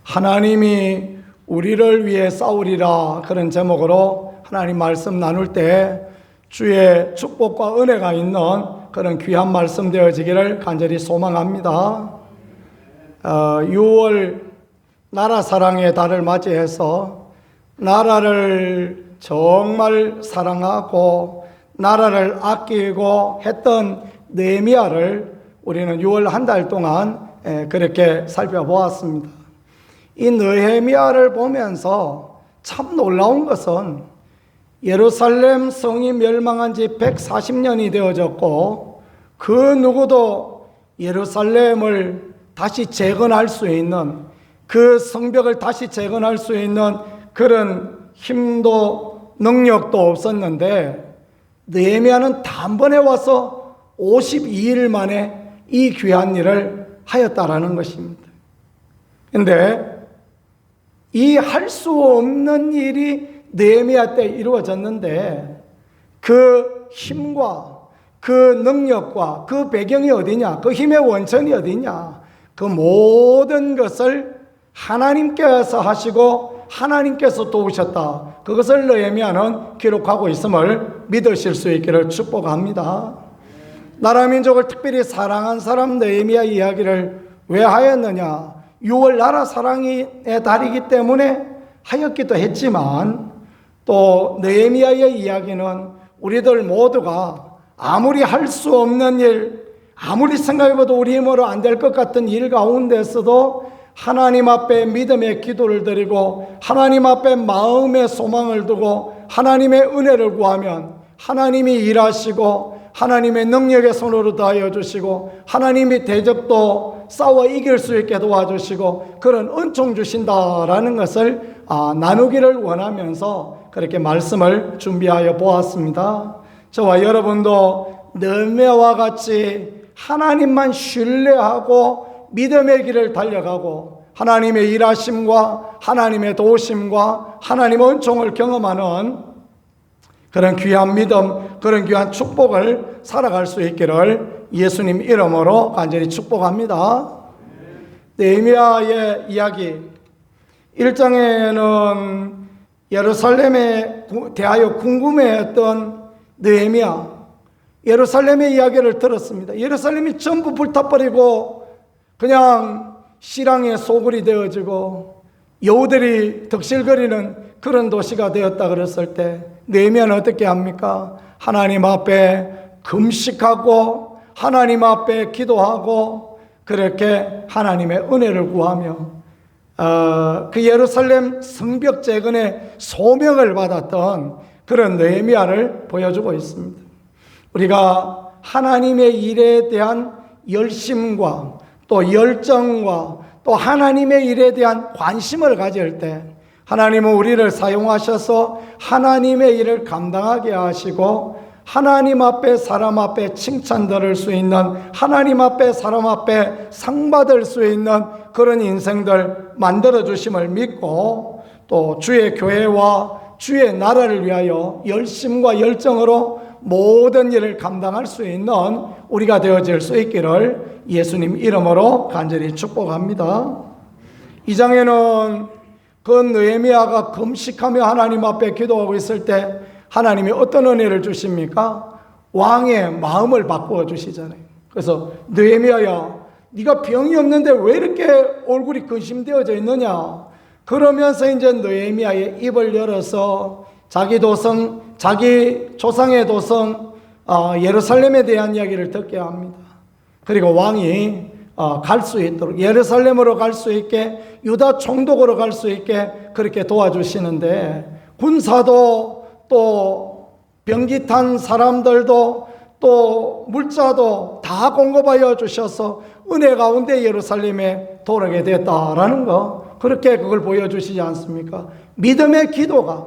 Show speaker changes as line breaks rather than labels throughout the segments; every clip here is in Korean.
하나님이 우리를 위해 싸우리라, 그런 제목으로 하나님 말씀 나눌 때 주의 축복과 은혜가 있는 그런 귀한 말씀 되어지기를 간절히 소망합니다. 6월 나라 사랑의 달을 맞이해서 나라를 정말 사랑하고 나라를 아끼고 했던 느헤미야를 우리는 6월 한 달 동안 그렇게 살펴보았습니다. 이 느헤미야를 보면서 참 놀라운 것은 예루살렘 성이 멸망한 지 140년이 되어졌고 그 누구도 예루살렘을 다시 재건할 수 있는, 그 성벽을 다시 재건할 수 있는 그런 힘도 능력도 없었는데 느헤미야는 단번에 와서 52일 만에 이 귀한 일을 하였다라는 것입니다. 그런데 이 할 수 없는 일이 느헤미야 때 이루어졌는데 그 힘과 그 능력과 그 배경이 어디냐, 그 힘의 원천이 어디냐, 그 모든 것을 하나님께서 하시고 하나님께서 도우셨다, 그것을 느헤미야는 기록하고 있음을 믿으실 수 있기를 축복합니다. 나라 민족을 특별히 사랑한 사람 느헤미야 이야기를 왜 하였느냐? 6월 나라 사랑의 달이기 때문에 하였기도 했지만 또 느헤미야의 이야기는 우리들 모두가 아무리 할 수 없는 일, 아무리 생각해봐도 우리 힘으로 안 될 것 같은 일 가운데서도 하나님 앞에 믿음의 기도를 드리고 하나님 앞에 마음의 소망을 두고 하나님의 은혜를 구하면 하나님이 일하시고 하나님의 능력의 손으로 다하여 주시고 하나님이 대적도 싸워 이길 수 있게 도와주시고 그런 은총 주신다라는 것을 나누기를 원하면서 그렇게 말씀을 준비하여 보았습니다. 저와 여러분도 느헤미야와 같이 하나님만 신뢰하고 믿음의 길을 달려가고 하나님의 일하심과 하나님의 도우심과 하나님의 은총을 경험하는 그런 귀한 믿음, 그런 귀한 축복을 살아갈 수 있기를 예수님 이름으로 간절히 축복합니다. 느헤미야의 이야기 1장에는 예루살렘에 대하여 궁금해했던 느헤미야, 예루살렘의 이야기를 들었습니다. 예루살렘이 전부 불타버리고 그냥 실황의 소굴이 되어지고 여우들이 덕실거리는 그런 도시가 되었다 그랬을 때 느헤미야는 어떻게 합니까? 하나님 앞에 금식하고 하나님 앞에 기도하고 그렇게 하나님의 은혜를 구하며 그 예루살렘 성벽 재건의 소명을 받았던 그런 느헤미야를 보여주고 있습니다. 우리가 하나님의 일에 대한 열심과 또 열정과 또 하나님의 일에 대한 관심을 가질 때 하나님은 우리를 사용하셔서 하나님의 일을 감당하게 하시고 하나님 앞에 사람 앞에 칭찬 들을 수 있는, 하나님 앞에 사람 앞에 상 받을 수 있는 그런 인생들 만들어 주심을 믿고 또 주의 교회와 주의 나라를 위하여 열심과 열정으로 모든 일을 감당할 수 있는 우리가 되어질 수 있기를 예수님 이름으로 간절히 축복합니다. 2장에는 그 느헤미야가 금식하며 하나님 앞에 기도하고 있을 때 하나님이 어떤 은혜를 주십니까? 왕의 마음을 바꾸어 주시잖아요. 그래서 느헤미야야, 네가 병이 없는데 왜 이렇게 얼굴이 근심되어져 있느냐? 그러면서 이제 느헤미야의 입을 열어서 자기 도성, 자기 조상의 도성 예루살렘에 대한 이야기를 듣게 합니다. 그리고 왕이 갈 수 있도록 예루살렘으로 갈 수 있게 유다 총독으로 갈 수 있게 그렇게 도와주시는데 군사도 또 병기 탄 사람들도 또 물자도 다 공급하여 주셔서 은혜 가운데 예루살렘에 돌아오게 됐다라는 거, 그렇게 그걸 보여주시지 않습니까? 믿음의 기도가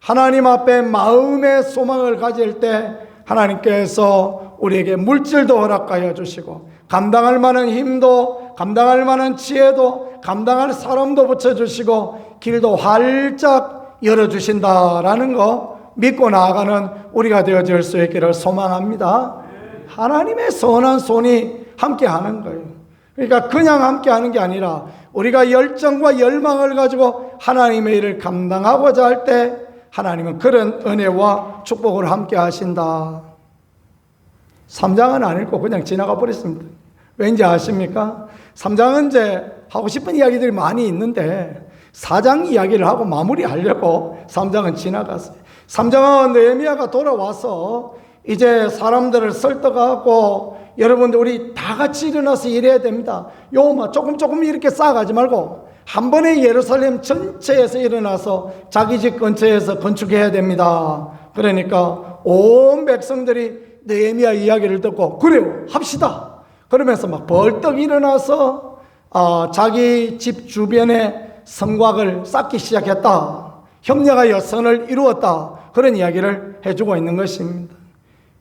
하나님 앞에 마음의 소망을 가질 때 하나님께서 우리에게 물질도 허락하여 주시고 감당할 만한 힘도, 감당할 만한 지혜도, 감당할 사람도 붙여주시고 길도 활짝 열어주신다라는 거 믿고 나아가는 우리가 되어질 수 있기를 소망합니다. 하나님의 선한 손이 함께 하는 거예요. 그러니까 그냥 함께 하는 게 아니라 우리가 열정과 열망을 가지고 하나님의 일을 감당하고자 할 때 하나님은 그런 은혜와 축복을 함께 하신다. 3장은 안 읽고 그냥 지나가 버렸습니다. 왠지 아십니까? 3장은 이제 하고 싶은 이야기들이 많이 있는데 4장 이야기를 하고 마무리하려고 3장은 지나갔어요. 3장은 느헤미야가 돌아와서 이제 사람들을 설득하고 여러분들 우리 다 같이 일어나서 일해야 됩니다. 요마 조금 이렇게 쌓아가지 말고 한 번에 예루살렘 전체에서 일어나서 자기 집 근처에서 건축해야 됩니다. 그러니까 온 백성들이 느헤미야 이야기를 듣고 그래요 합시다 그러면서 막 벌떡 일어나서 자기 집 주변에 성곽을 쌓기 시작했다. 협력하여 선을 이루었다. 그런 이야기를 해주고 있는 것입니다.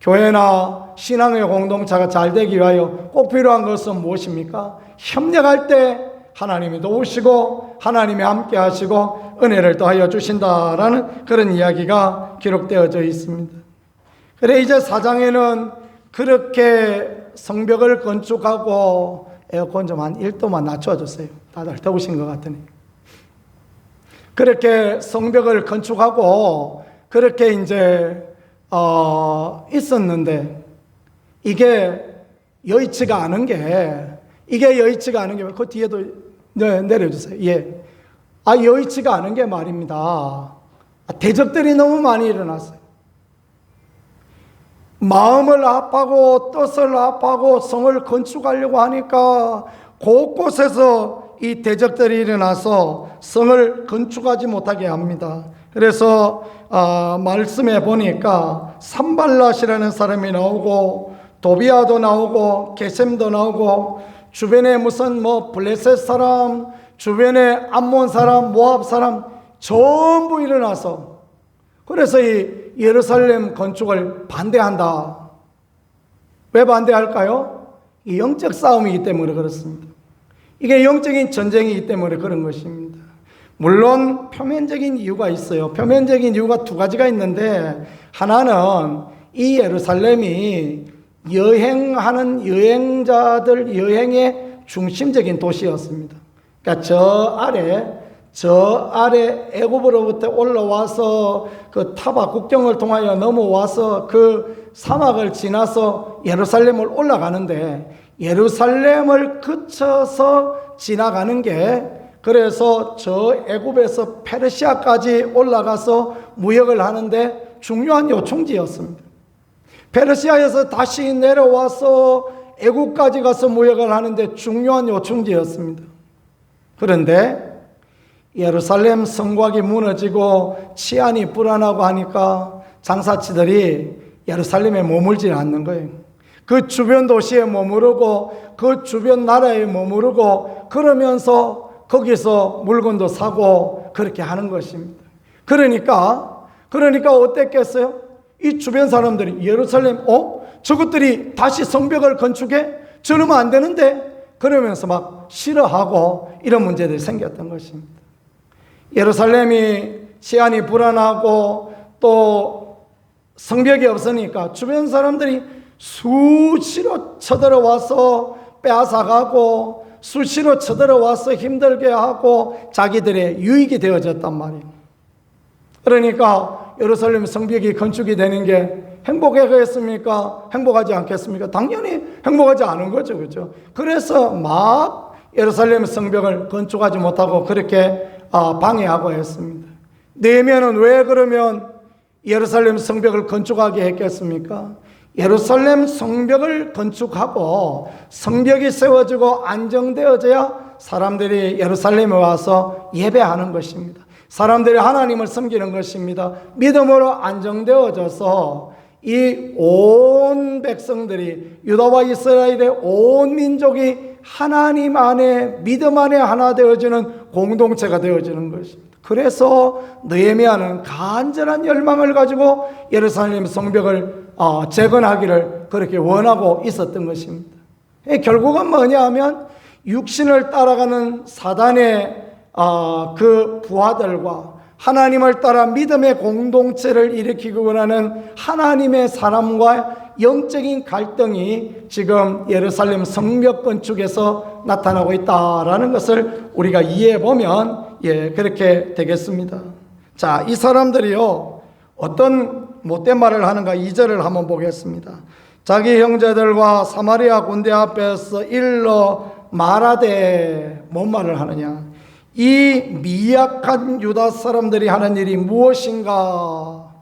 교회나 신앙의 공동체가 잘 되기 위하여 꼭 필요한 것은 무엇입니까? 협력할 때 하나님이 도우시고 하나님이 함께 하시고 은혜를 더하여 주신다라는 그런 이야기가 기록되어져 있습니다. 그래 이제 4장에는 그렇게 성벽을 건축하고 에어컨 좀 한 1도만 낮춰주세요. 다들 더우신 것 같으니. 그렇게 성벽을 건축하고 그렇게 이제 있었는데 이게 여의치가 않은 게 그 뒤에도 내려주세요. 예. 여의치가 않은 게 말입니다. 대적들이 너무 많이 일어났어요. 마음을 합하고 뜻을 합하고 성을 건축하려고 하니까 곳곳에서 이 대적들이 일어나서 성을 건축하지 못하게 합니다. 그래서 말씀에 보니까 산발랏이라는 사람이 나오고 도비아도 나오고 게셈도 나오고 주변에 무슨 블레셋 사람, 주변에 암몬 사람, 모압 사람 전부 일어나서 그래서 이 예루살렘 건축을 반대한다. 왜 반대할까요? 이 영적 싸움이기 때문에 그렇습니다. 이게 영적인 전쟁이기 때문에 그런 것입니다. 물론 표면적인 이유가 있어요. 표면적인 이유가 두 가지가 있는데 하나는 이 예루살렘이 여행하는 여행자들 여행의 중심적인 도시였습니다. 그러니까 저 아래 애굽으로부터 올라와서 그 타바 국경을 통하여 넘어와서 그 사막을 지나서 예루살렘을 올라가는데 예루살렘을 거쳐서 지나가는 게 그래서 저 애굽에서 페르시아까지 올라가서 무역을 하는데 중요한 요충지였습니다. 페르시아에서 다시 내려와서 애굽까지 가서 무역을 하는데 중요한 요충지였습니다. 그런데 예루살렘 성곽이 무너지고 치안이 불안하고 하니까 장사치들이 예루살렘에 머물지 않는 거예요. 그 주변 도시에 머무르고 그 주변 나라에 머무르고 그러면서 거기서 물건도 사고 그렇게 하는 것입니다. 그러니까 어땠겠어요? 이 주변 사람들이 예루살렘 저것들이 다시 성벽을 건축해? 저러면 안 되는데 그러면서 막 싫어하고 이런 문제들이 생겼던 것입니다. 예루살렘이 치안이 불안하고 또 성벽이 없으니까 주변 사람들이 수시로 쳐들어와서 빼앗아가고 수시로 쳐들어와서 힘들게 하고 자기들의 유익이 되어졌단 말이에요. 그러니까 예루살렘 성벽이 건축이 되는 게 행복하겠습니까? 행복하지 않겠습니까? 당연히 행복하지 않은 거죠. 그렇죠? 그래서 막 예루살렘 성벽을 건축하지 못하고 그렇게 방해하고 했습니다. 느헤미야는 왜 그러면 예루살렘 성벽을 건축하게 했겠습니까? 예루살렘 성벽을 건축하고 성벽이 세워지고 안정되어져야 사람들이 예루살렘에 와서 예배하는 것입니다. 사람들이 하나님을 섬기는 것입니다. 믿음으로 안정되어져서 이 온 백성들이 유다와 이스라엘의 온 민족이 하나님 안에 믿음 안에 하나 되어지는 공동체가 되어지는 것입니다. 그래서 느헤미야는 간절한 열망을 가지고 예루살렘 성벽을 재건하기를 그렇게 원하고 있었던 것입니다. 결국은 뭐냐 하면 육신을 따라가는 사단의 그 부하들과 하나님을 따라 믿음의 공동체를 일으키기 원하는 하나님의 사람과 영적인 갈등이 지금 예루살렘 성벽 건축에서 나타나고 있다라는 것을 우리가 이해해 보면 그렇게 되겠습니다. 자, 이 사람들이요 어떤 못된 말을 하는가 2절을 한번 보겠습니다. 자기 형제들과 사마리아 군대 앞에서 일러 말하되 뭔 말을 하느냐? 이 미약한 유다 사람들이 하는 일이 무엇인가?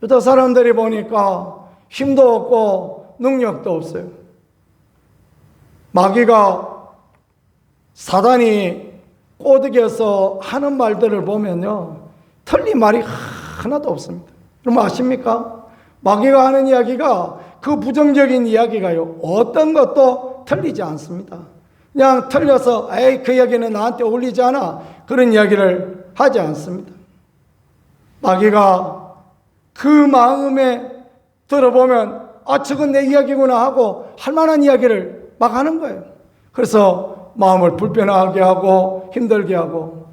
유다 사람들이 보니까 힘도 없고 능력도 없어요. 마귀가 사단이 꼬드겨서 하는 말들을 보면요 틀린 말이 하나도 없습니다. 여러분 아십니까? 마귀가 하는 이야기가 그 부정적인 이야기가요 어떤 것도 틀리지 않습니다. 그냥 틀려서 에이 그 이야기는 나한테 어울리지 않아 그런 이야기를 하지 않습니다. 마귀가 그 마음에 들어보면 저건 내 이야기구나 하고 할 만한 이야기를 막 하는 거예요. 그래서 마음을 불편하게 하고 힘들게 하고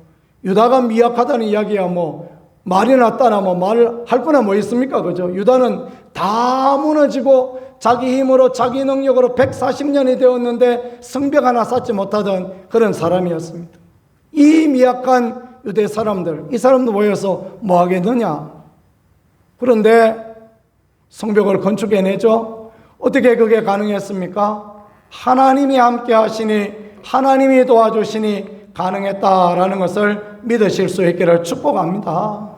유다가 미약하다는 이야기야 뭐 말이 낫다나 뭐 말할 거나 뭐 있습니까? 그죠? 유다는 다 무너지고 자기 힘으로 자기 능력으로 140년이 되었는데 성벽 하나 쌓지 못하던 그런 사람이었습니다. 이 미약한 유대 사람들, 이 사람도 모여서 뭐 하겠느냐? 그런데 성벽을 건축해내죠. 어떻게 그게 가능했습니까? 하나님이 함께 하시니 하나님이 도와주시니 가능했다라는 것을 믿으실 수 있기를 축복합니다.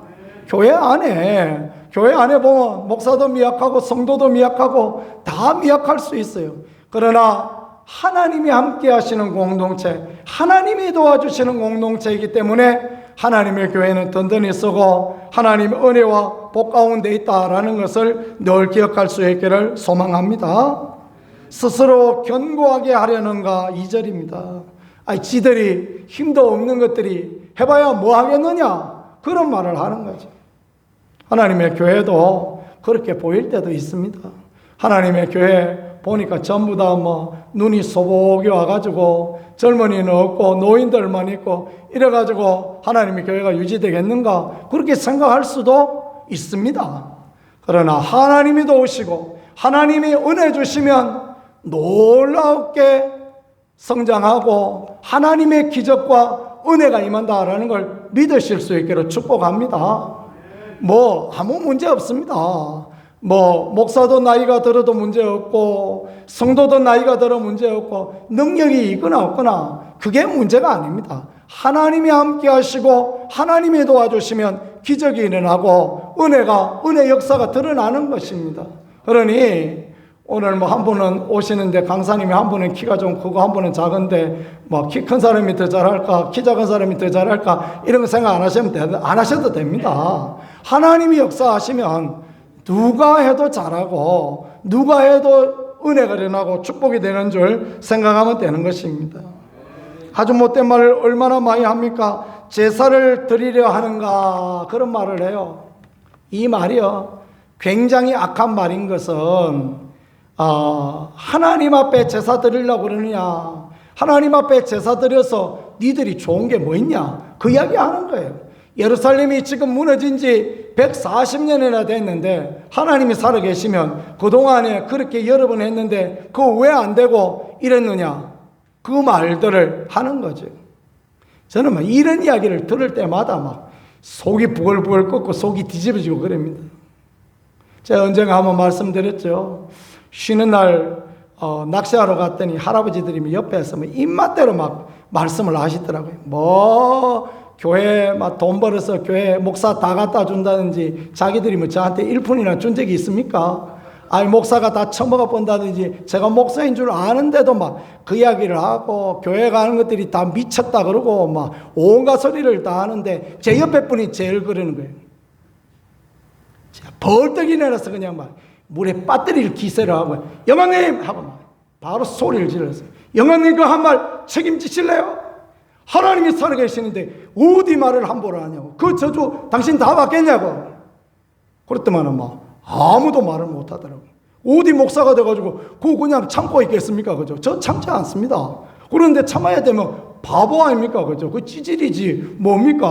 교회 안에 보면 목사도 미약하고 성도도 미약하고 다 미약할 수 있어요. 그러나 하나님이 함께 하시는 공동체, 하나님이 도와주시는 공동체이기 때문에 하나님의 교회는 든든히 서고 하나님의 은혜와 복 가운데 있다라는 것을 늘 기억할 수 있기를 소망합니다. 스스로 견고하게 하려는가 2절입니다. 지들이 힘도 없는 것들이 해봐야 뭐 하겠느냐 그런 말을 하는 거죠. 하나님의 교회도 그렇게 보일 때도 있습니다. 하나님의 교회 보니까 전부 다 뭐 눈이 소복이 와가지고 젊은이는 없고 노인들만 있고 이래가지고 하나님의 교회가 유지되겠는가 그렇게 생각할 수도 있습니다. 그러나 하나님이 도우시고 하나님이 은혜 주시면 놀랍게 성장하고 하나님의 기적과 은혜가 임한다라는 걸 믿으실 수 있기를 축복합니다. 뭐 아무 문제 없습니다. 뭐 목사도 나이가 들어도 문제 없고 성도도 나이가 들어 문제 없고 능력이 있거나 없거나 그게 문제가 아닙니다. 하나님이 함께 하시고 하나님이 도와주시면 기적이 일어나고 은혜 역사가 드러나는 것입니다. 그러니 오늘 뭐 한 분은 오시는데 강사님이 한 분은 키가 좀 크고 한 분은 작은데 뭐 키 큰 사람이 더 잘할까 키 작은 사람이 더 잘할까 이런 거 생각 안 하셔도 됩니다. 하나님이 역사하시면 누가 해도 잘하고 누가 해도 은혜가 일어나고 축복이 되는 줄 생각하면 되는 것입니다. 아주 못된 말을 얼마나 많이 합니까? 제사를 드리려 하는가 그런 말을 해요. 이 말이요 굉장히 악한 말인 것은 하나님 앞에 제사 드리려고 그러느냐 하나님 앞에 제사 드려서 니들이 좋은 게 뭐 있냐 그 이야기 하는 거예요. 예루살렘이 지금 무너진 지 140년이나 됐는데 하나님이 살아계시면 그동안에 그렇게 여러 번 했는데 그거 왜 안 되고 이랬느냐 그 말들을 하는 거죠. 저는 막 이런 이야기를 들을 때마다 막 속이 부글부글 끓고 속이 뒤집어지고 그럽니다. 제가 언젠가 한번 말씀드렸죠. 쉬는 날 낚시하러 갔더니 할아버지들이 옆에서 뭐 입맛대로 막 말씀을 하시더라고요. 뭐 교회 막 돈 벌어서 교회 목사 다 갖다 준다든지 자기들이 뭐 저한테 1푼이나 준 적이 있습니까? 목사가 다 처먹어 본다든지 제가 목사인 줄 아는데도 막 그 이야기를 하고 교회 가는 것들이 다 미쳤다 그러고 막 온갖 소리를 다 하는데 제 옆에 분이 제일 그러는 거예요. 제가 벌떡 일어나서 그냥 막 물에 빠뜨릴 기세를 하고 영왕님 하고 막 바로 소리를 질렀어요. 영왕님 그 한 말 책임지실래요? 하나님이 살아계시는데 어디 말을 함부로 하냐고. 그 저주 당신 다 받겠냐고. 그랬더만 막 아무도 말을 못 하더라고요. 어디 목사가 돼가지고 그거 그냥 참고 있겠습니까? 그죠? 저 참지 않습니다. 그런데 참아야 되면 바보 아닙니까? 그죠? 그 찌질이지 뭡니까?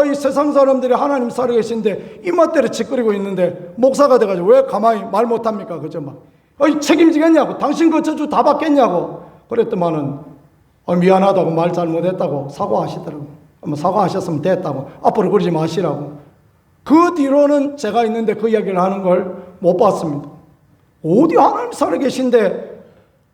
이 세상 사람들이 하나님 살아계신데 입맛대로 짓거리고 있는데 목사가 돼가지고 왜 가만히 말 못합니까? 그죠? 책임지겠냐고. 당신 그 저주 다 받겠냐고. 그랬더만은 미안하다고, 말 잘못했다고 사과하시더라고. 사과하셨으면 됐다고. 앞으로 그러지 마시라고. 그 뒤로는 제가 있는데 그 이야기를 하는 걸 못 봤습니다. 어디 하나님 살아계신데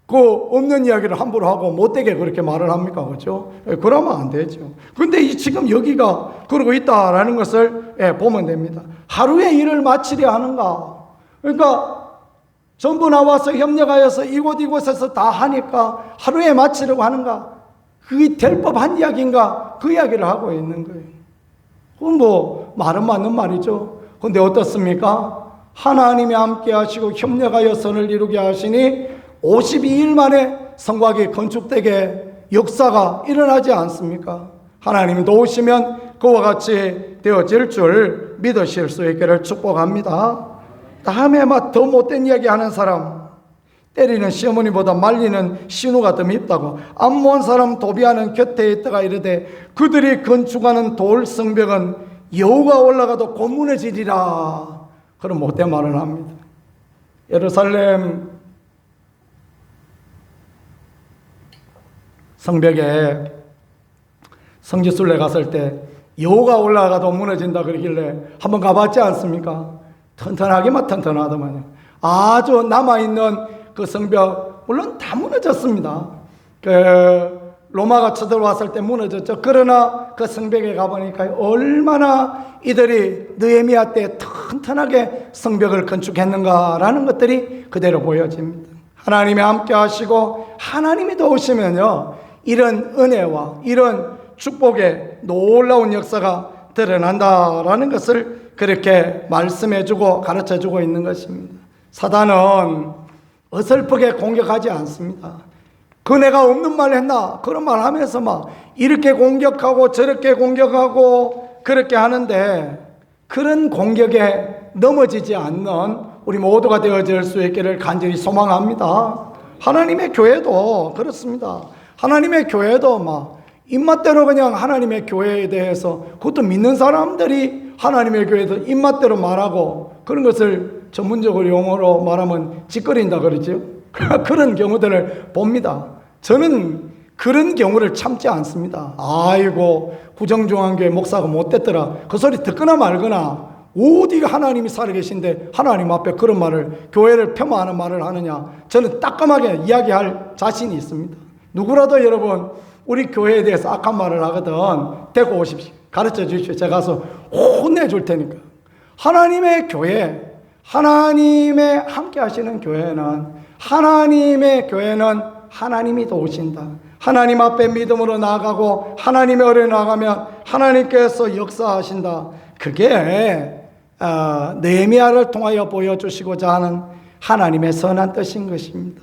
그 없는 이야기를 함부로 하고 못되게 그렇게 말을 합니까? 그렇죠? 그러면 안 되죠. 근데 지금 여기가 그러고 있다라는 것을 보면 됩니다. 하루에 일을 마치려 하는가? 그러니까 전부 나와서 협력하여서 이곳에서 다 하니까 하루에 마치려고 하는가? 그게 될 법한 이야기인가? 그 이야기를 하고 있는 거예요. 그건 말은 맞는 말이죠. 근데 어떻습니까? 하나님이 함께 하시고 협력하여 선을 이루게 하시니 52일 만에 성곽이 건축되게 역사가 일어나지 않습니까? 하나님이 도우시면 그와 같이 되어질 줄 믿으실 수 있기를 축복합니다. 다음에 더 못된 이야기 하는 사람, 때리는 시어머니보다 말리는 신우가 더 밉다고. 암몬 사람 도비아는 곁에 있다가 이르되 그들이 건축하는 돌 성벽은 여호가 올라가도 곧 무너지리라. 그런 못된 말을 합니다. 예루살렘 성벽에 성지순례 갔을 때 여호가 올라가도 무너진다 그러길래 한번 가봤지 않습니까? 튼튼하기만 튼튼하더만요. 아주 남아있는 그 성벽, 물론 다 무너졌습니다. 로마가 쳐들어왔을 때 무너졌죠. 그러나 그 성벽에 가보니까 얼마나 이들이 느헤미야 때 튼튼하게 성벽을 건축했는가라는 것들이 그대로 보여집니다. 하나님이 함께 하시고 하나님이 도우시면요, 이런 은혜와 이런 축복의 놀라운 역사가 드러난다라는 것을 그렇게 말씀해주고 가르쳐주고 있는 것입니다. 사단은 어설프게 공격하지 않습니다. 그 내가 없는 말 했나? 그런 말 하면서 이렇게 공격하고 저렇게 공격하고 그렇게 하는데, 그런 공격에 넘어지지 않는 우리 모두가 되어질 수 있기를 간절히 소망합니다. 하나님의 교회도 그렇습니다. 하나님의 교회도 입맛대로 그냥 하나님의 교회에 대해서, 그것도 믿는 사람들이 하나님의 교회에서 입맛대로 말하고, 그런 것을 전문적으로 용어로 말하면 짓거린다 그러죠. 그런 경우들을 봅니다. 저는 그런 경우를 참지 않습니다. 아이고, 구정중앙교회 목사가 못됐더라, 그 소리 듣거나 말거나, 어디가 하나님이 살아계신데 하나님 앞에 그런 말을, 교회를 폄하하는 말을 하느냐. 저는 따끔하게 이야기할 자신이 있습니다. 누구라도 여러분 우리 교회에 대해서 악한 말을 하거든 데리고 오십시오. 가르쳐 주십시오. 제가 가서 혼내줄 테니까. 하나님의 교회, 하나님의 함께 하시는 하나님의 교회는 하나님이 도우신다. 하나님 앞에 믿음으로 나아가고 하나님의 은혜로 나아가면 하나님께서 역사하신다. 그게 느헤미야를 통하여 보여주시고자 하는 하나님의 선한 뜻인 것입니다.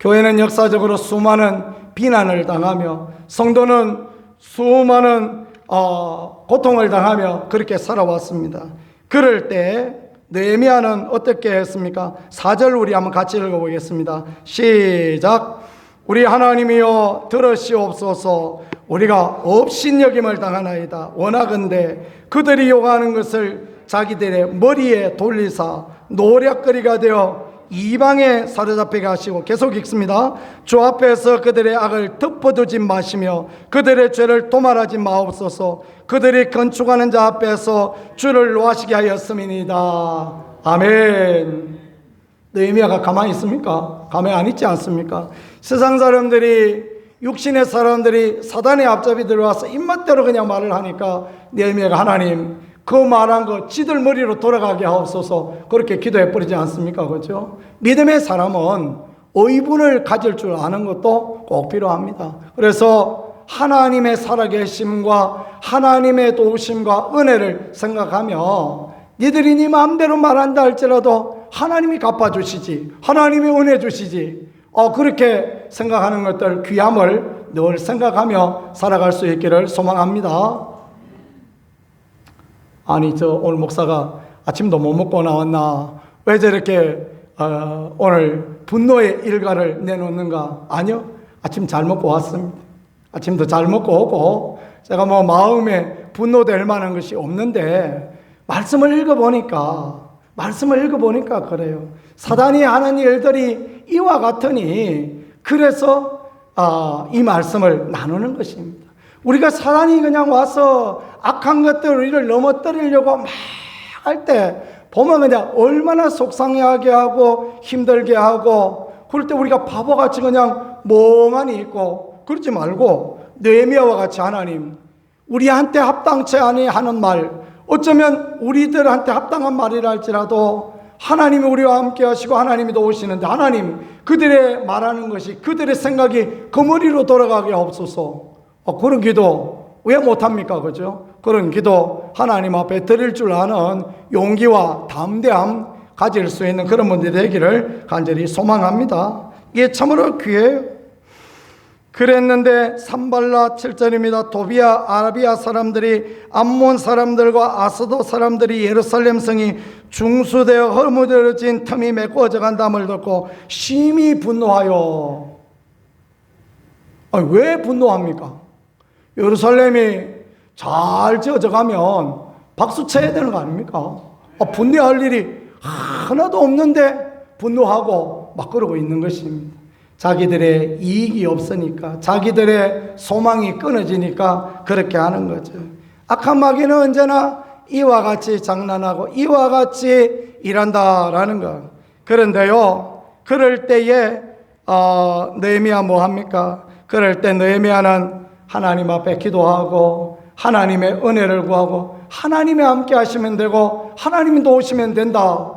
교회는 역사적으로 수많은 비난을 당하며 성도는 수많은 고통을 당하며 그렇게 살아왔습니다. 그럴 때 느헤미야는 어떻게 했습니까? 4절 우리 한번 같이 읽어보겠습니다. 시작. 우리 하나님이여 들으시옵소서. 우리가 업신여김을 당하나이다. 원하건대 그들이 요구하는 것을 자기들의 머리에 돌리사 노략거리가 되어 이방에 사로잡히게 하시고, 계속 읽습니다. 주 앞에서 그들의 악을 덮어두지 마시며 그들의 죄를 도말하지 마옵소서. 그들이 건축하는 자 앞에서 주를 노하시게 하였음이니이다. 아멘. 느헤미야가 가만히 있습니까? 가만히 안 있지 않습니까? 세상 사람들이, 육신의 사람들이 사단의 앞잡이 들어와서 입맛대로 그냥 말을 하니까 느헤미야가 하나님 그 말한 거 지들 머리로 돌아가게 하옵소서, 그렇게 기도해 버리지 않습니까? 그렇죠? 믿음의 사람은 의분을 가질 줄 아는 것도 꼭 필요합니다. 그래서 하나님의 살아계심과 하나님의 도우심과 은혜를 생각하며, 니들이 네 마음대로 말한다 할지라도 하나님이 갚아주시지, 하나님이 은혜 주시지, 그렇게 생각하는 것들, 귀함을 늘 생각하며 살아갈 수 있기를 소망합니다. 아니, 오늘 목사가 아침도 못 먹고 나왔나? 왜 저렇게 오늘 분노의 일가를 내놓는가? 아니요, 아침 잘 먹고 왔습니다. 아침도 잘 먹고 오고 제가 뭐 마음에 분노될 만한 것이 없는데 말씀을 읽어보니까 그래요. 사단이 하는 일들이 이와 같으니 그래서 이 말씀을 나누는 것입니다. 우리가 사단이 그냥 와서 악한 것들을 우리를 넘어뜨리려고 막 할 때 보면 그냥 얼마나 속상해하게 하고 힘들게 하고 그럴 때 우리가 바보같이 그냥 멍하니 있고 그러지 말고 느헤미야와 같이 하나님 우리한테 합당치 아니 하는 말 어쩌면 우리들한테 합당한 말이라 할지라도 하나님이 우리와 함께 하시고 하나님이 도우시는데 하나님 그들의 말하는 것이 그들의 생각이 그 머리로 돌아가게 없소서. 그런 기도 왜 못합니까? 그죠? 그런 기도 하나님 앞에 드릴 줄 아는 용기와 담대함 가질 수 있는 그런 분들이 되기를 간절히 소망합니다. 이게 참으로 귀해요. 그랬는데 산발라 7절입니다. 도비아 아라비아 사람들이 암몬 사람들과 아스도 사람들이 예루살렘 성이 중수되어 허물어진 틈이 메꿔져 간담을 듣고 심히 분노하여. 왜 분노합니까? 예루살렘이 잘 지어져 가면 박수 쳐야 되는 거 아닙니까? 분노할 일이 하나도 없는데 분노하고 막 그러고 있는 것입니다. 자기들의 이익이 없으니까 자기들의 소망이 끊어지니까 그렇게 하는 거죠. 악한 마귀는 언제나 이와 같이 장난하고 이와 같이 일한다라는 거. 그런데요 그럴 때에 느헤미야 뭐 합니까? 그럴 때 느헤미야는 하나님 앞에 기도하고 하나님의 은혜를 구하고 하나님이 함께 하시면 되고 하나님이 도우시면 된다.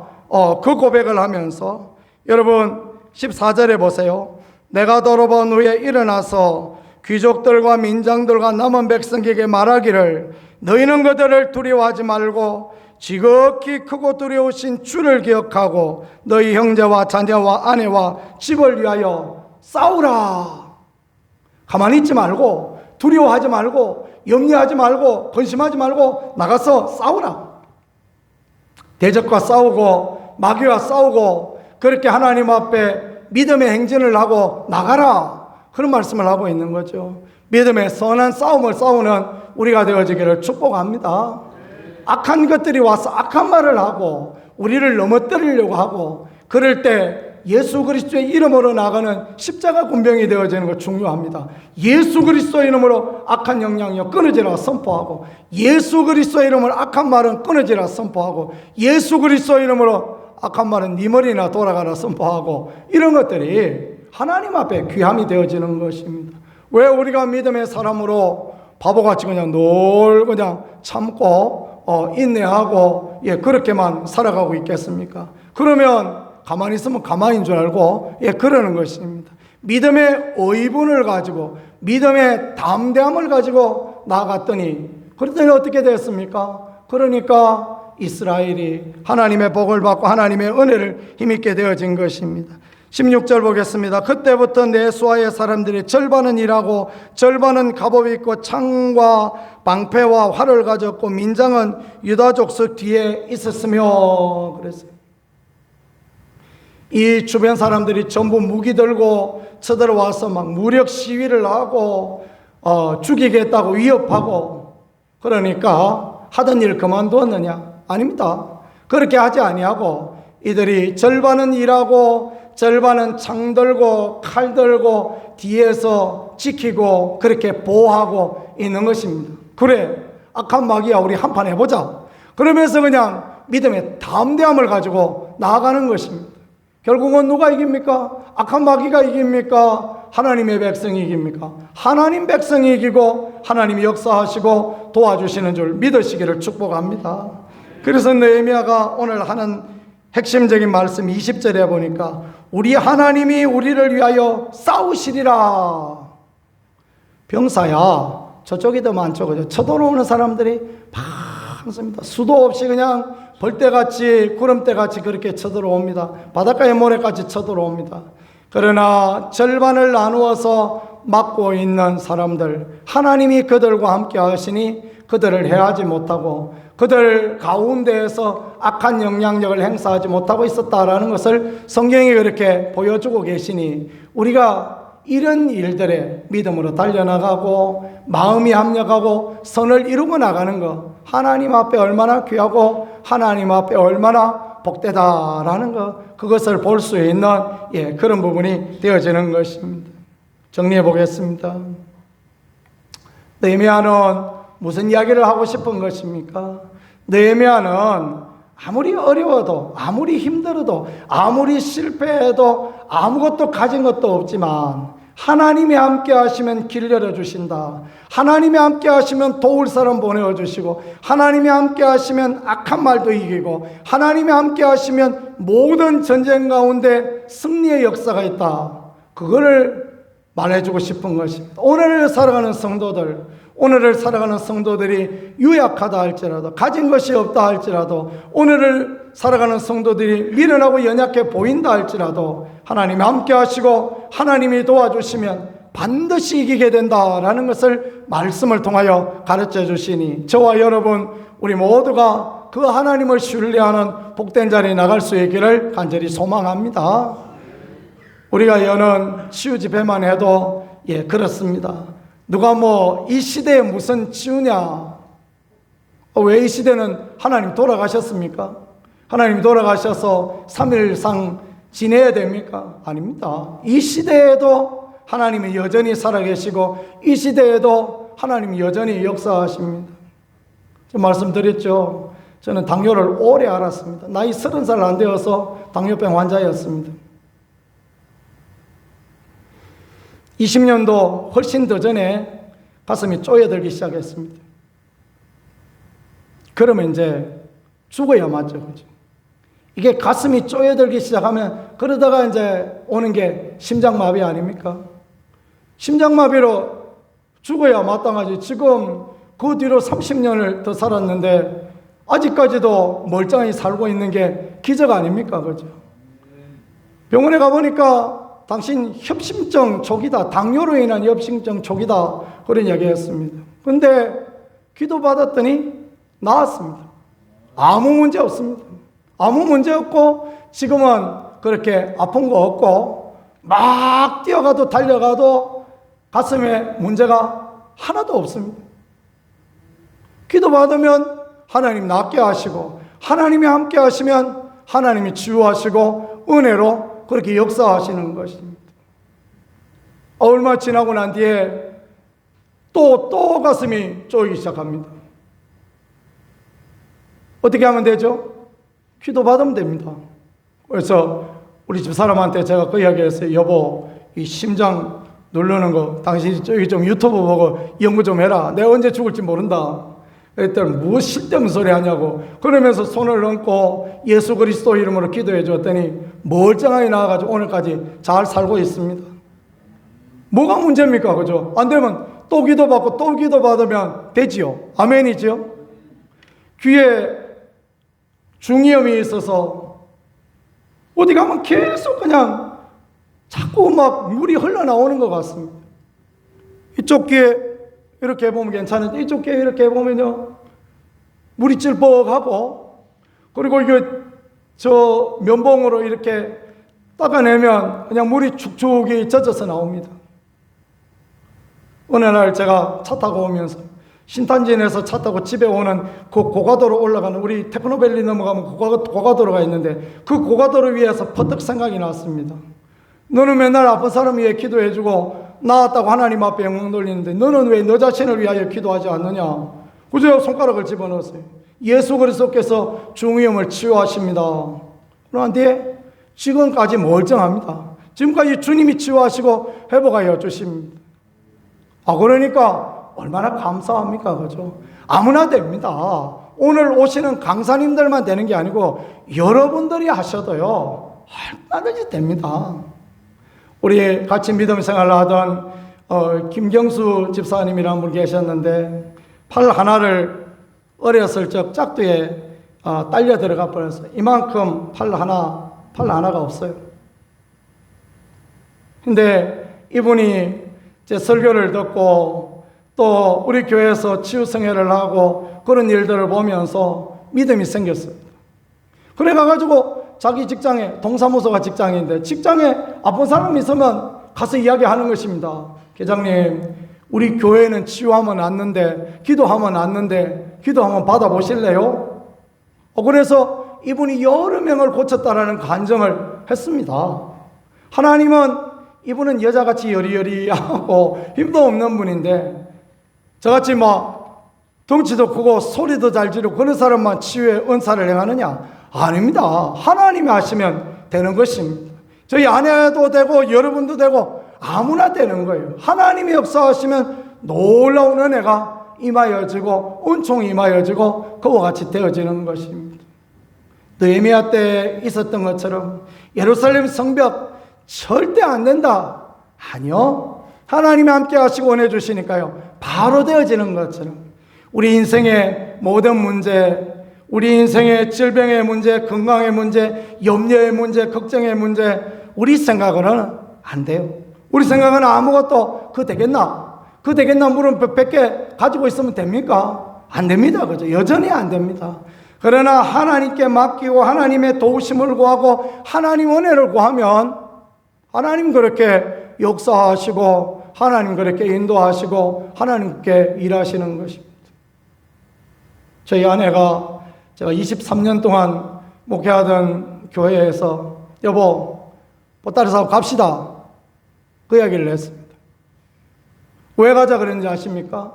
그 고백을 하면서 여러분 14절에 보세요. 내가 돌아본 후에 일어나서 귀족들과 민장들과 남은 백성에게 말하기를 너희는 그들을 두려워하지 말고 지극히 크고 두려우신 주를 기억하고 너희 형제와 자녀와 아내와 집을 위하여 싸우라. 가만히 있지 말고 두려워하지 말고 염려하지 말고 근심하지 말고 나가서 싸우라. 대적과 싸우고 마귀와 싸우고 그렇게 하나님 앞에 믿음의 행진을 하고 나가라. 그런 말씀을 하고 있는 거죠. 믿음의 선한 싸움을 싸우는 우리가 되어지기를 축복합니다. 악한 것들이 와서 악한 말을 하고 우리를 넘어뜨리려고 하고 그럴 때 예수 그리스도의 이름으로 나가는 십자가 군병이 되어지는 거 중요합니다. 예수 그리스도 이름으로 악한 영향력 끊어지라 선포하고 예수 그리스도 이름으로 악한 말은 끊어지라 선포하고 예수 그리스도 이름으로 악한 말은 네 머리나 돌아가라 선포하고 이런 것들이 하나님 앞에 귀함이 되어지는 것입니다. 왜 우리가 믿음의 사람으로 바보같이 그냥 늘 그냥 참고 인내하고 그렇게만 살아가고 있겠습니까? 그러면 가만히 있으면 가만히인 줄 알고 그러는 것입니다. 믿음의 의분을 가지고 믿음의 담대함을 가지고 나아갔더니 그랬더니 어떻게 됐습니까? 그러니까 이스라엘이 하나님의 복을 받고 하나님의 은혜를 힘있게 되어진 것입니다. 16절 보겠습니다. 그때부터 내수아의 사람들이 절반은 일하고 절반은 갑옷 입고 창과 방패와 활을 가졌고 민장은 유다 족속 뒤에 있었으며 그랬어요. 이 주변 사람들이 전부 무기 들고 쳐들어와서 막 무력 시위를 하고 죽이겠다고 위협하고 그러니까 하던 일 그만두었느냐? 아닙니다. 그렇게 하지 아니하고 이들이 절반은 일하고 절반은 창 들고 칼 들고 뒤에서 지키고 그렇게 보호하고 있는 것입니다. 그래 악한 마귀야 우리 한판 해보자. 그러면서 그냥 믿음의 담대함을 가지고 나아가는 것입니다. 결국은 누가 이깁니까? 악한 마귀가 이깁니까? 하나님의 백성이 이깁니까? 하나님 백성이 이기고 하나님이 역사하시고 도와주시는 줄 믿으시기를 축복합니다. 그래서 느헤미야가 오늘 하는 핵심적인 말씀 20절에 보니까 우리 하나님이 우리를 위하여 싸우시리라. 병사야 저쪽이 더 많죠. 그죠? 쳐들어오는 사람들이 많습니다. 수도 없이 그냥 벌떼같이 구름대같이 그렇게 쳐들어옵니다. 바닷가의 모래같이 쳐들어옵니다. 그러나 절반을 나누어서 막고 있는 사람들 하나님이 그들과 함께 하시니 그들을 해하지 못하고 그들 가운데에서 악한 영향력을 행사하지 못하고 있었다라는 것을 성경이 그렇게 보여주고 계시니 우리가 이런 일들에 믿음으로 달려나가고 마음이 합력하고 선을 이루고 나가는 것, 하나님 앞에 얼마나 귀하고 하나님 앞에 얼마나 복되다라는 것, 그것을 볼 수 있는 그런 부분이 되어지는 것입니다. 정리해 보겠습니다. 느헤미야는 무슨 이야기를 하고 싶은 것입니까? 느헤미야는 아무리 어려워도, 아무리 힘들어도, 아무리 실패해도 아무것도 가진 것도 없지만 하나님이 함께 하시면 길 열어주신다. 하나님이 함께 하시면 도울 사람 보내주시고, 하나님이 함께 하시면 악한 말도 이기고, 하나님이 함께 하시면 모든 전쟁 가운데 승리의 역사가 있다. 그거를 말해주고 싶은 것입니다. 오늘을 살아가는 성도들이 유약하다 할지라도, 가진 것이 없다 할지라도, 오늘을 살아가는 성도들이 미련하고 연약해 보인다 할지라도 하나님이 함께 하시고 하나님이 도와주시면 반드시 이기게 된다라는 것을 말씀을 통하여 가르쳐 주시니, 저와 여러분 우리 모두가 그 하나님을 신뢰하는 복된 자리에 나갈 수 있기를 간절히 소망합니다. 우리가 여는 치유 집회만 해도 그렇습니다. 누가 이 시대에 무슨 치유냐? 왜 이 시대는 하나님 돌아가셨습니까? 하나님 돌아가셔서 3일상 지내야 됩니까? 아닙니다. 이 시대에도 하나님이 여전히 살아계시고 이 시대에도 하나님이 여전히 역사하십니다. 제가 말씀드렸죠. 저는 당뇨를 오래 앓았습니다. 나이 30살 안 되어서 당뇨병 환자였습니다. 20년도 훨씬 더 전에 가슴이 쪼여들기 시작했습니다. 그러면 이제 죽어야 맞죠, 그죠? 이게 가슴이 쪼여들기 시작하면 그러다가 이제 오는 게 심장마비 아닙니까? 심장마비로 죽어야 마땅하지. 지금 그 뒤로 30년을 더 살았는데 아직까지도 멀쩡히 살고 있는 게 기적 아닙니까, 그죠? 병원에 가보니까 당신 협심증 초기다, 당뇨로 인한 협심증 초기다, 그런 얘기 했습니다. 근데 기도받았더니 나았습니다. 아무 문제 없습니다. 아무 문제 없고 지금은 그렇게 아픈 거 없고 막 뛰어가도 달려가도 가슴에 문제가 하나도 없습니다. 기도받으면 하나님 낫게 하시고, 하나님이 함께 하시면 하나님이 치유하시고 은혜로 그렇게 역사하시는 것입니다. 얼마 지나고 난 뒤에 또 가슴이 쪼이기 시작합니다. 어떻게 하면 되죠? 기도받으면 됩니다. 그래서 우리 집 사람한테 제가 그 이야기 했어요. 여보, 이 심장 누르는 거 당신이 저기 좀 유튜브 보고 연구 좀 해라. 내가 언제 죽을지 모른다. 그랬더니 뭐 쓸데없는 소리 하냐고. 그러면서 손을 얹고 예수 그리스도 이름으로 기도해 줬더니 멀쩡하게 나와가지고 오늘까지 잘 살고 있습니다. 뭐가 문제입니까? 그죠? 안 되면 또 기도받고 또 기도받으면 되지요. 아멘이죠? 귀에 중이염이 있어서 어디 가면 계속 그냥 자꾸 막 물이 흘러나오는 것 같습니다. 이쪽 귀에 이렇게 보면 괜찮은데 이쪽 귀에 이렇게 보면요 물이 찔뻑하고, 그리고 이게 저 면봉으로 이렇게 닦아내면 그냥 물이 축축이 젖어서 나옵니다. 어느 날 제가 차 타고 오면서 신탄진에서 차 타고 집에 오는 그 고가도로 올라가는, 우리 테크노밸리 넘어가면 고가도로가 있는데 그 고가도로 위에서 퍼뜩 생각이 났습니다. 너는 맨날 아픈 사람 위해 기도해주고 나았다고 하나님 앞에 영광 돌리는데 너는 왜 너 자신을 위하여 기도하지 않느냐? 그저 손가락을 집어넣었어요. 예수 그리스도께서 중이염을 치유하십니다. 그러한 뒤에 지금까지 멀쩡합니다. 지금까지 주님이 치유하시고 회복하여 주십니다. 그러니까 얼마나 감사합니까? 그죠? 아무나 됩니다. 오늘 오시는 강사님들만 되는 게 아니고 여러분들이 하셔도요, 얼마든지 됩니다. 우리 같이 믿음 생활을 하던 김경수 집사님이라는 분 계셨는데 팔 하나를 어렸을 적 짝두에 딸려 들어가 버렸어요. 이만큼 팔 하나가 없어요. 근데 이분이 제 설교를 듣고 또 우리 교회에서 치유성회를 하고 그런 일들을 보면서 믿음이 생겼습니다. 그래 가지고 자기 직장에, 동사무소가 직장인데 직장에 아픈 사람이 있으면 가서 이야기하는 것입니다. 계장님, 우리 교회는 치유하면 낫는데, 기도하면 낫는데, 기도 한번 받아보실래요? 그래서 이분이 여러 명을 고쳤다라는 간증을 했습니다. 하나님은 이분은 여자같이 여리여리하고 힘도 없는 분인데, 저같이 막 덩치도 크고 소리도 잘 지르고 그런 사람만 치유의 은사를 행하느냐? 아닙니다. 하나님이 하시면 되는 것입니다. 저희 아내도 되고 여러분도 되고 아무나 되는 거예요. 하나님이 역사하시면 놀라운 은혜가 임하여지고 은총이 임하여지고 그와 같이 되어지는 것입니다. 느헤미야 때 있었던 것처럼 예루살렘 성벽 절대 안 된다. 아니요. 하나님이 함께 하시고 은혜 주시니까요. 바로 되어지는 것처럼 우리 인생의 모든 문제, 우리 인생의 질병의 문제, 건강의 문제, 염려의 문제, 걱정의 문제, 우리 생각으로는 안 돼요. 우리 생각은 아무것도 그 되겠나? 그 되겠나 물은 100개 가지고 있으면 됩니까? 안 됩니다. 그죠? 여전히 안 됩니다. 그러나 하나님께 맡기고 하나님의 도우심을 구하고 하나님 은혜를 구하면 하나님 그렇게 역사하시고 하나님 그렇게 인도하시고 하나님께 일하시는 것입니다. 저희 아내가 제가 23년 동안 목회하던 교회에서 여보, 보따리 사고 갑시다. 그 이야기를 했습니다. 왜 가자 그랬는지 아십니까?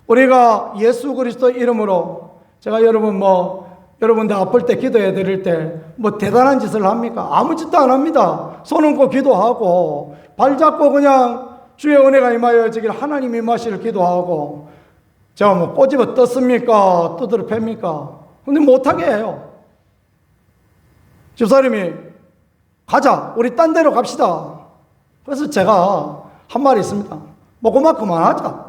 우리가 예수 그리스도 이름으로 제가 여러분들 아플 때 기도해 드릴 때 대단한 짓을 합니까? 아무 짓도 안 합니다. 손 얹고 기도하고 발 잡고 그냥 주의 은혜가 임하여지길 하나님 임하시를 기도하고 제가 꼬집어 떴습니까? 두드려 팹니까? 근데 못하게 해요. 집사님이 가자. 우리 딴 데로 갑시다. 그래서 제가 한 말이 있습니다. 그만하자.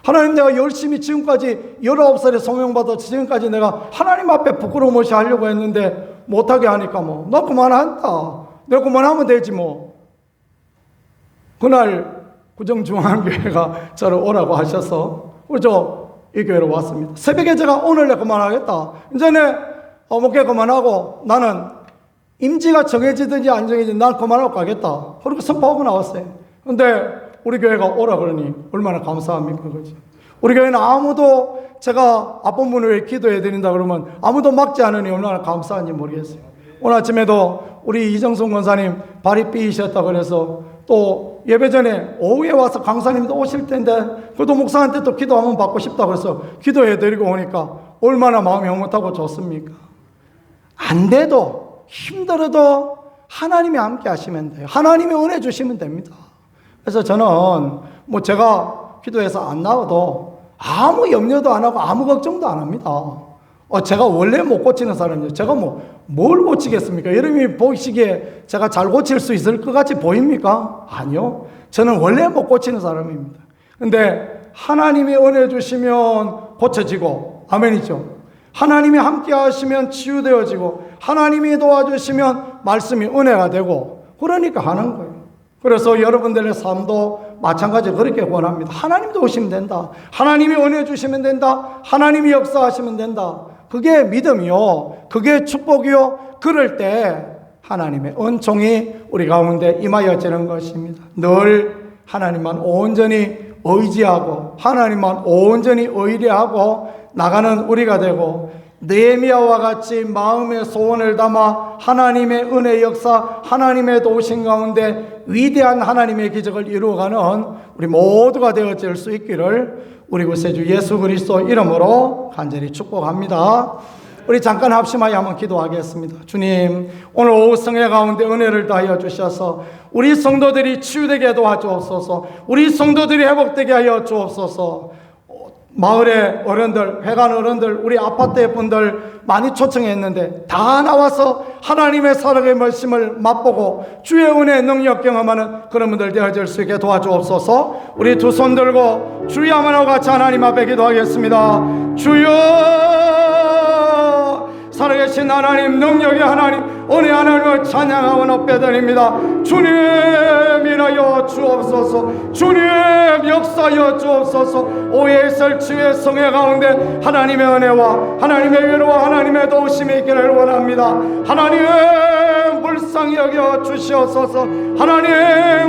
하나님 내가 열심히 지금까지 19살에 소명받아 지금까지 내가 하나님 앞에 부끄러움 없이 하려고 했는데 못하게 하니까 나 그만한다. 내가 그만하면 되지 그날 구정중앙교회가 저를 오라고 하셔서 우리 이 교회로 왔습니다. 새벽에 제가 오늘 내 그만하겠다. 이제는 목회 그만하고 나는 임지가 정해지든지 안 정해지든지 난 그만하고 가겠다. 그렇게 선포하고 나왔어요. 근데 우리 교회가 오라 그러니 얼마나 감사합니까? 그렇지? 우리 교회는 아무도 제가 아픈 분을 왜 기도해 드린다 그러면 아무도 막지 않으니 얼마나 감사한지 모르겠어요. 오늘 아침에도 우리 이정순 권사님 발이 삐이셨다 그래서 또 예배 전에 오후에 와서 강사님도 오실 텐데 그래도 목사한테 또 기도 한번 받고 싶다 그래서 기도해 드리고 오니까 얼마나 마음이 흐뭇하고 좋습니까? 안 돼도 힘들어도 하나님이 함께 하시면 돼요. 하나님이 은혜 주시면 됩니다. 그래서 저는 제가 기도해서 안 나와도 아무 염려도 안 하고 아무 걱정도 안 합니다. 제가 원래 못 고치는 사람이에요. 제가 뭘 고치겠습니까? 여러분이 보시기에 제가 잘 고칠 수 있을 것 같이 보입니까? 아니요. 저는 원래 못 고치는 사람입니다. 근데 하나님이 은혜 주시면 고쳐지고, 아멘이죠. 하나님이 함께 하시면 치유되어지고, 하나님이 도와주시면 말씀이 은혜가 되고, 그러니까 하는 거예요. 그래서 여러분들의 삶도 마찬가지로 그렇게 원합니다. 하나님도 오시면 된다. 하나님이 은혜 주시면 된다. 하나님이 역사하시면 된다. 그게 믿음이요. 그게 축복이요. 그럴 때 하나님의 은총이 우리 가운데 임하여지는 것입니다. 늘 하나님만 온전히 의지하고 하나님만 온전히 의뢰하고 나가는 우리가 되고 느헤미야와 같이 마음의 소원을 담아 하나님의 은혜 역사, 하나님의 도우심 가운데 위대한 하나님의 기적을 이루어가는 우리 모두가 되어질 수 있기를 우리 구세주 예수 그리스도 이름으로 간절히 축복합니다. 우리 잠깐 합심하여 한번 기도하겠습니다. 주님, 오늘 오후 성회 가운데 은혜를 다하여 주셔서 우리 성도들이 치유되게 도와주옵소서. 우리 성도들이 회복되게 하여 주옵소서. 마을의 어른들, 회관 어른들, 우리 아파트의 분들 많이 초청했는데 다 나와서 하나님의 사랑의 말씀을 맛보고 주의 은혜의 능력 경험하는 그런 분들 되어질 수 있게 도와주옵소서. 우리 두 손 들고 주야만하고 같이 하나님 앞에 기도하겠습니다. 주여, 살아계신 하나님, 능력의 하나님, 은혜 하나님을 찬양하고 높여드립니다. 주님 일하여 주옵소서. 주님 역사하여 주옵소서. 오해 있을 치유의 성회 가운데 하나님의 은혜와 하나님의 위로와 하나님의 도우심이 있기를 원합니다. 하나님 불쌍히 여겨 주시옵소서. 하나님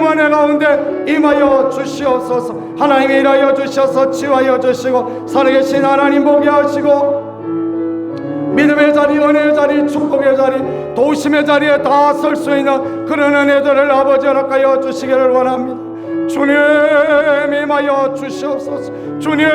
은혜 가운데 임하여 주시옵소서. 하나님 일하여 주셔서 치유하여 주시고, 살아계신 하나님 보게 하시고, 믿음의 자리, 은혜의 자리, 축복의 자리, 도우심의 자리에 다 설 수 있는 그런 은혜들을 아버지 허락하여 주시기를 원합니다. 주님 임하여 주시옵소서. 주님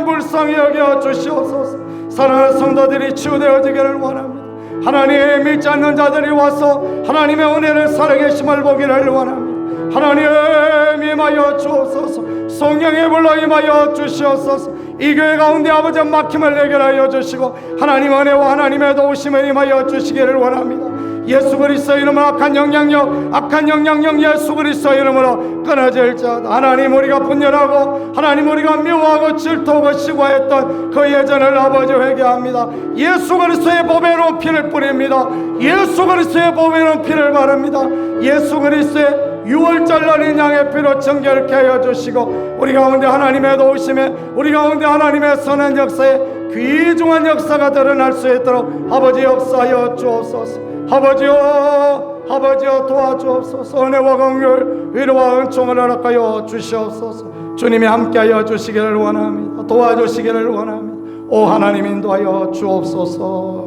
불쌍히 여겨 주시옵소서. 사랑하는 성도들이 치유되어지기를 원합니다. 하나님 믿지 않는 자들이 와서 하나님의 은혜를 살아계심을 보기를 원합니다. 하나님 임하여 주옵소서. 성령의 불로 임하여 주시옵소서. 이 교회 가운데 아버지 막힘을 해결하여 주시고, 하나님 은혜와 하나님의 도우심을 임하여 주시기를 원합니다. 예수 그리스도 이름으로 악한 영향력 예수 그리스도 이름으로 끊어질지어다. 하나님 우리가 분열하고 하나님 우리가 미워하고 질투하고 시과했던 그 예전을 아버지 회개합니다. 예수 그리스도의 보배로운 피를 뿌립니다. 예수 그리스도의 보배로운 피를 바릅니다. 예수 그리스도의 6월절 어린 양의 피로 정결케 하여 주시고, 우리 가운데 하나님의 도우심에, 우리 가운데 하나님의 선한 역사에 귀중한 역사가 드러날 수 있도록 아버지 역사하여 주옵소서. 아버지여 도와주옵소서. 은혜와 긍휼 위로와 은총을 허락하여 주시옵소서. 주님이 함께하여 주시기를 원합니다. 도와주시기를 원합니다. 오 하나님 인도하여 주옵소서.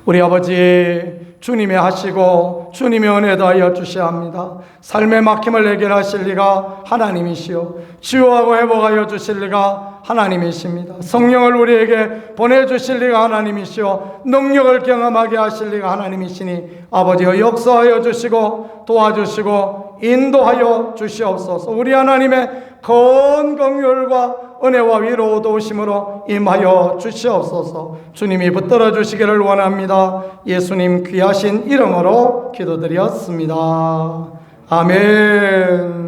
우리 아버지 주님이 하시고 주님의 은혜 더하여 주셔야 합니다. 삶의 막힘을 해결하실 리가 하나님이시오. 치유하고 회복하여 주실 리가 하나님이십니다. 성령을 우리에게 보내주실 리가 하나님이시오. 능력을 경험하게 하실 리가 하나님이시니 아버지여 역사하여 주시고 도와주시고 인도하여 주시옵소서. 우리 하나님의 큰 긍휼과 은혜와 위로 도우심으로 임하여 주시옵소서. 주님이 붙들어 주시기를 원합니다. 예수님 귀하신 이름으로 기도드렸습니다. 아멘.